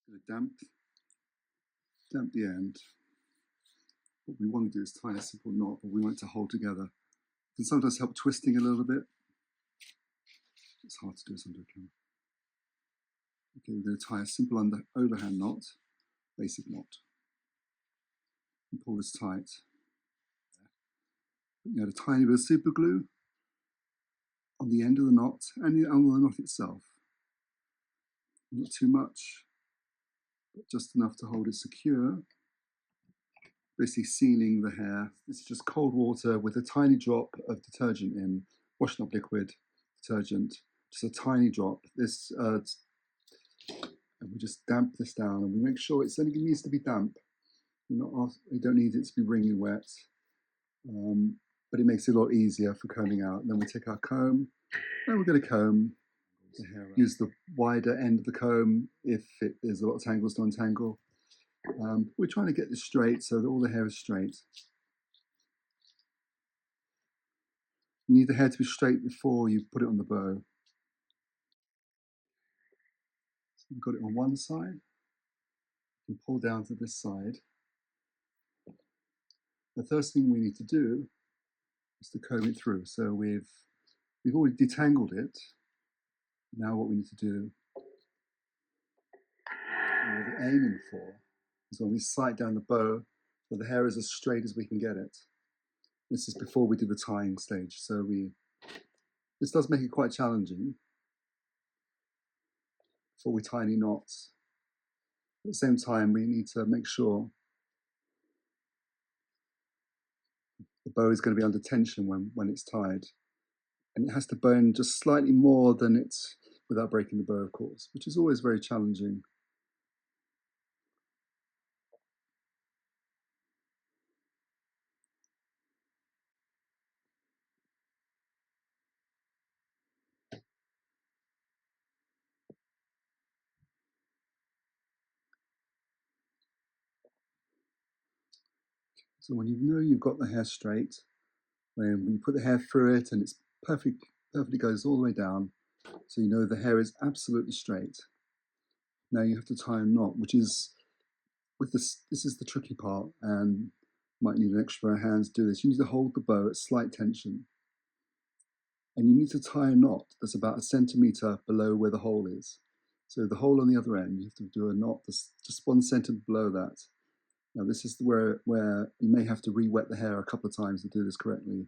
going to damp the end. What we want to do is tie a simple knot, but we want it to hold together. It can sometimes help twisting a little bit. It's hard to do this under a camera. Okay, we're going to tie a simple overhand knot, basic knot, and pull this tight. You add a tiny bit of super glue on the end of the knot and on the knot itself. Not too much, but just enough to hold it secure. Basically sealing the hair. This is just cold water with a tiny drop of detergent in, washing up liquid detergent, just a tiny drop. This and we just damp this down, and we make sure it only needs to be damp. We don't need it to be wringing wet, but it makes it a lot easier for combing out. And then we take our comb, and we're going to comb the hair out. Use the wider end of the comb if there's a lot of tangles to untangle. We're trying to get this straight so that all the hair is straight. You need the hair to be straight before you put it on the bow. So we've got it on one side. You can pull down to this side. The first thing we need to do is to comb it through. So we've already detangled it. Now what we need to do, what we're aiming for, is when we sight down the bow, so the hair is as straight as we can get it. This is before we do the tying stage, so this does make it quite challenging before we tie any knots. At the same time, we need to make sure the bow is going to be under tension when it's tied, and it has to burn just slightly more than it's without breaking the bow, of course, which is always very challenging. So when you know you've got the hair straight, when you put the hair through it and it's perfectly goes all the way down, so you know the hair is absolutely straight. Now you have to tie a knot, which is, this is the tricky part, and you might need an extra pair of hands to do this. You need to hold the bow at slight tension, and you need to tie a knot that's about 1 centimeter below where the hole is. So the hole on the other end, you have to do a knot that's just 1 centimeter below that. Now this is where you may have to re-wet the hair a couple of times to do this correctly.